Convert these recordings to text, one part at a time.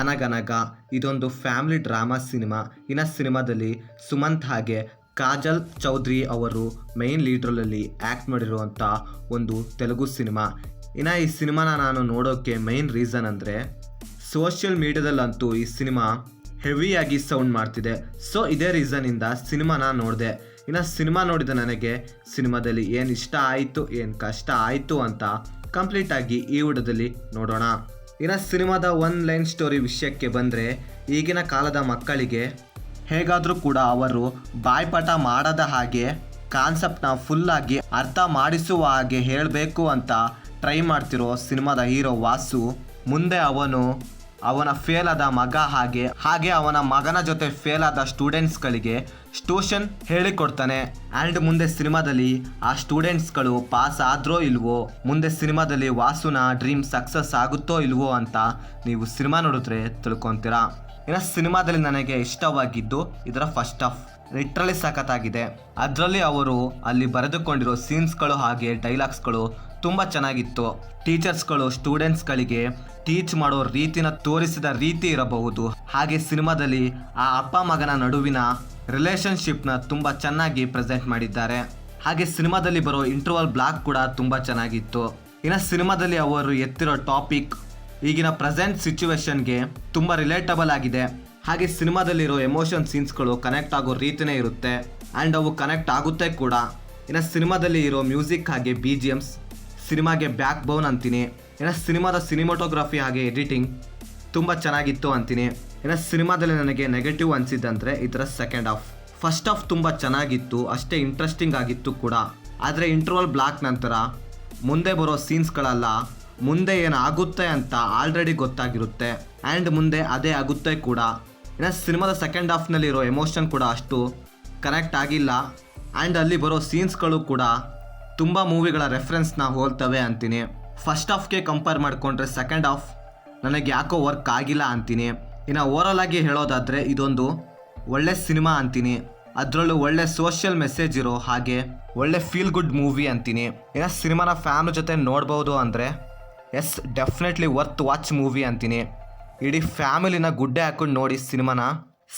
ಅನಗನಗ ಇದೊಂದು family drama cinema. ಇನ್ನು ಸಿನಿಮಾದಲ್ಲಿ ಸುಮಂತ್ ಹಾಗೆ ಕಾಜಲ್ ಚೌಧರಿ ಅವರು ಮೈನ್ ಲೀಡ್ರಲ್ಲಿ ಆ್ಯಕ್ಟ್ ಮಾಡಿರುವಂಥ ಒಂದು ತೆಲುಗು ಸಿನಿಮಾ. ಇನ್ನು ಈ ಸಿನಿಮಾನ ನಾನು ನೋಡೋಕ್ಕೆ ಮೈನ್ ರೀಸನ್ ಅಂದರೆ ಸೋಷಿಯಲ್ ಮೀಡಿಯಾದಲ್ಲಂತೂ ಈ ಸಿನಿಮಾ ಹೆವಿಯಾಗಿ ಸೌಂಡ್ ಮಾಡ್ತಿದೆ. ಸೊ ಇದೇ ರೀಸನಿಂದ ಸಿನಿಮಾನ ನೋಡಿದೆ. ಇನ್ನು ಸಿನಿಮಾ ನೋಡಿದ ನನಗೆ ಸಿನಿಮಾದಲ್ಲಿ ಏನು ಇಷ್ಟ ಆಯಿತು ಏನು ಕಷ್ಟ ಆಯಿತು ಅಂತ ಕಂಪ್ಲೀಟಾಗಿ ಈ ವಿಡಿಯೋದಲ್ಲಿ ನೋಡೋಣ. ಇನ್ನು ಸಿನಿಮಾದ ಒನ್ ಲೈನ್ ಸ್ಟೋರಿ ವಿಷಯಕ್ಕೆ ಬಂದರೆ, ಈಗಿನ ಕಾಲದ ಮಕ್ಕಳಿಗೆ ಹೇಗಾದರೂ ಕೂಡ ಅವರು ಬಾಯ್ಪಾಠ ಮಾಡದ ಹಾಗೆ ಕಾನ್ಸೆಪ್ಟ್ನ ಫುಲ್ಲಾಗಿ ಅರ್ಥ ಮಾಡಿಸುವ ಹಾಗೆ ಹೇಳಬೇಕು ಅಂತ ಟ್ರೈ ಮಾಡ್ತಿರೋ ಸಿನಿಮಾದ ಹೀರೋ ವಾಸು ಮುಂದೆ ಅವನ ಫೇಲ್ ಆದ ಮಗ ಹಾಗೆ ಅವನ ಮಗನ ಜೊತೆ ಫೇಲ್ ಆದ ಸ್ಟೂಡೆಂಟ್ಸ್ಗಳಿಗೆ ಟ್ಯೂಷನ್ ಹೇಳಿಕೊಡ್ತಾನೆ. ಆ್ಯಂಡ್ ಮುಂದೆ ಸಿನಿಮಾದಲ್ಲಿ ಆ ಸ್ಟೂಡೆಂಟ್ಸ್ಗಳು ಪಾಸ್ ಆದ್ರೋ ಇಲ್ವೋ, ಮುಂದೆ ಸಿನಿಮಾದಲ್ಲಿ ವಾಸುನ ಡ್ರೀಮ್ ಸಕ್ಸಸ್ ಆಗುತ್ತೋ ಇಲ್ವೋ ಅಂತ ನೀವು ಸಿನಿಮಾ ನೋಡಿದ್ರೆ ತಿಳ್ಕೊತೀರಾ. ಇನ್ನು ಸಿನಿಮಾದಲ್ಲಿ ನನಗೆ ಇಷ್ಟವಾಗಿದ್ದು ಇದರ ಫಸ್ಟ್ ಹಾಫ್ ಲಿಟ್ರಲಿ ಸಖತ್ತಾಗಿದೆ. ಅದರಲ್ಲಿ ಅವರು ಅಲ್ಲಿ ಬರೆದುಕೊಂಡಿರೋ ಸೀನ್ಸ್ಗಳು ಹಾಗೆ ಡೈಲಾಗ್ಸ್ಗಳು ತುಂಬ ಚೆನ್ನಾಗಿತ್ತು. ಟೀಚರ್ಸ್ಗಳು ಸ್ಟೂಡೆಂಟ್ಸ್ಗಳಿಗೆ ಟೀಚ್ ಮಾಡೋ ರೀತಿನ ತೋರಿಸಿದ ರೀತಿ ಇರಬಹುದು. ಹಾಗೆ ಸಿನಿಮಾದಲ್ಲಿ ಆ ಅಪ್ಪ ಮಗನ ನಡುವಿನ ರಿಲೇಷನ್ಶಿಪ್ನ ತುಂಬ ಚೆನ್ನಾಗಿ ಪ್ರೆಸೆಂಟ್ ಮಾಡಿದ್ದಾರೆ. ಹಾಗೆ ಸಿನಿಮಾದಲ್ಲಿ ಬರೋ ಇಂಟರ್ವಲ್ ಬ್ಲಾಕ್ ಕೂಡ ತುಂಬ ಚೆನ್ನಾಗಿತ್ತು. ಇನ್ನು ಸಿನಿಮಾದಲ್ಲಿ ಅವರು ಎತ್ತಿರೋ ಟಾಪಿಕ್ ಈಗಿನ ಪ್ರೆಸೆಂಟ್ ಸಿಚುವೇಶನ್ಗೆ ತುಂಬ ರಿಲೇಟಬಲ್ ಆಗಿದೆ. ಹಾಗೆ ಸಿನಿಮಾದಲ್ಲಿರೋ ಎಮೋಷನ್ ಸೀನ್ಸ್ಗಳು ಕನೆಕ್ಟ್ ಆಗೋ ರೀತಿನೇ ಇರುತ್ತೆ ಆ್ಯಂಡ್ ಅವು ಕನೆಕ್ಟ್ ಆಗುತ್ತೆ ಕೂಡ. ಇನ್ನು ಸಿನಿಮಾದಲ್ಲಿ ಇರೋ ಮ್ಯೂಸಿಕ್ ಹಾಗೆ BGMs ಸಿನಿಮಾಗೆ ಬ್ಯಾಕ್ ಬೋನ್ ಅಂತೀನಿ. ಇನ್ನು ಸಿನಿಮಾದ ಸಿನಿಮಾಟೋಗ್ರಫಿ ಹಾಗೆ ಎಡಿಟಿಂಗ್ ತುಂಬ ಚೆನ್ನಾಗಿತ್ತು ಅಂತೀನಿ. ಇನ್ನು ಸಿನಿಮಾದಲ್ಲಿ ನನಗೆ ನೆಗೆಟಿವ್ ಅನಿಸಿದ್ದಂದರೆ ಇದರ ಸೆಕೆಂಡ್ ಹಾಫ್. ಫಸ್ಟ್ ಹಾಫ್ ತುಂಬ ಚೆನ್ನಾಗಿತ್ತು, ಅಷ್ಟೇ ಇಂಟ್ರೆಸ್ಟಿಂಗ್ ಆಗಿತ್ತು ಕೂಡ. ಆದರೆ ಇಂಟರ್ವಲ್ ಬ್ಲಾಕ್ ನಂತರ ಮುಂದೆ ಬರೋ ಸೀನ್ಸ್ಗಳೆಲ್ಲ ಮುಂದೆ ಏನಾಗುತ್ತೆ ಅಂತ ಆಲ್ರೆಡಿ ಗೊತ್ತಾಗಿರುತ್ತೆ ಆ್ಯಂಡ್ ಮುಂದೆ ಅದೇ ಆಗುತ್ತೆ ಕೂಡ. ಇನ್ನು ಸಿನಿಮಾದ ಸೆಕೆಂಡ್ ಹಾಫ್ನಲ್ಲಿರೋ ಎಮೋಷನ್ ಕೂಡ ಅಷ್ಟು ಕನೆಕ್ಟ್ ಆಗಿಲ್ಲ ಆ್ಯಂಡ್ ಅಲ್ಲಿ ಬರೋ ಸೀನ್ಸ್ಗಳು ಕೂಡ ತುಂಬ ಮೂವಿಗಳ ರೆಫರೆನ್ಸ್ನ ಹೋಲ್ತವೆ ಅಂತೀನಿ. ಫಸ್ಟ್ ಹಾಫ್ಗೆ ಕಂಪೇರ್ ಮಾಡಿಕೊಂಡ್ರೆ ಸೆಕೆಂಡ್ ಹಾಫ್ ನನಗೆ ಯಾಕೋ ವರ್ಕ್ ಆಗಿಲ್ಲ ಅಂತೀನಿ. ಇನ್ನು ಓವರಾಲ್ ಆಗಿ ಹೇಳೋದಾದರೆ ಇದೊಂದು ಒಳ್ಳೆ ಸಿನಿಮಾ ಅಂತೀನಿ. ಅದರಲ್ಲೂ ಒಳ್ಳೆ ಸೋಷಿಯಲ್ ಮೆಸೇಜ್ ಇರೋ ಹಾಗೆ ಒಳ್ಳೆ ಫೀಲ್ ಗುಡ್ ಮೂವಿ ಅಂತೀನಿ. ಇನ್ನು ಸಿನಿಮಾನ ಫ್ಯಾಮಿಲಿ ಜೊತೆ ನೋಡ್ಬೋದು ಅಂದರೆ yes, definitely worth watch movie ಅಂತೀನಿ. ಇಡೀ ಫ್ಯಾಮಿಲಿನ ಗುಡ್ಡೆ ಹಾಕೊಂಡು ನೋಡಿ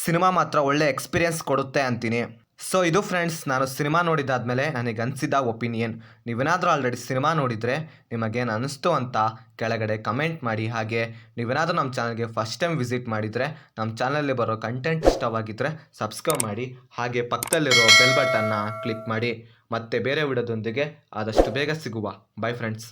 ಸಿನಿಮಾ ಮಾತ್ರ ಒಳ್ಳೆ ಎಕ್ಸ್ಪೀರಿಯನ್ಸ್ ಕೊಡುತ್ತೆ ಅಂತೀನಿ. ಸೊ ಇದು ಫ್ರೆಂಡ್ಸ್, ನಾನು ಸಿನಿಮಾ ನೋಡಿದಾದ್ಮೇಲೆ ನನಗೆ ಅನಿಸಿದ ಒಪಿನಿಯನ್. ನೀವೇನಾದರೂ ಆಲ್ರೆಡಿ ಸಿನಿಮಾ ನೋಡಿದರೆ ನಿಮಗೇನು ಅನ್ನಿಸ್ತು ಅಂತ ಕೆಳಗಡೆ ಕಮೆಂಟ್ ಮಾಡಿ. ಹಾಗೆ ನೀವೇನಾದರೂ ನಮ್ಮ ಚಾನಲ್ಗೆ ಫಸ್ಟ್ ಟೈಮ್ ವಿಸಿಟ್ ಮಾಡಿದರೆ ನಮ್ಮ ಚಾನಲಲ್ಲಿ ಬರೋ ಕಂಟೆಂಟ್ ಇಷ್ಟವಾಗಿದ್ದರೆ ಸಬ್ಸ್ಕ್ರೈಬ್ ಮಾಡಿ. ಹಾಗೆ ಪಕ್ಕದಲ್ಲಿರೋ ಬೆಲ್ ಬಟನ್ನ ಕ್ಲಿಕ್ ಮಾಡಿ. ಮತ್ತೆ ಬೇರೆ ವಿಡಿಯೋದೊಂದಿಗೆ ಆದಷ್ಟು ಬೇಗ ಸಿಗುವ. By friends.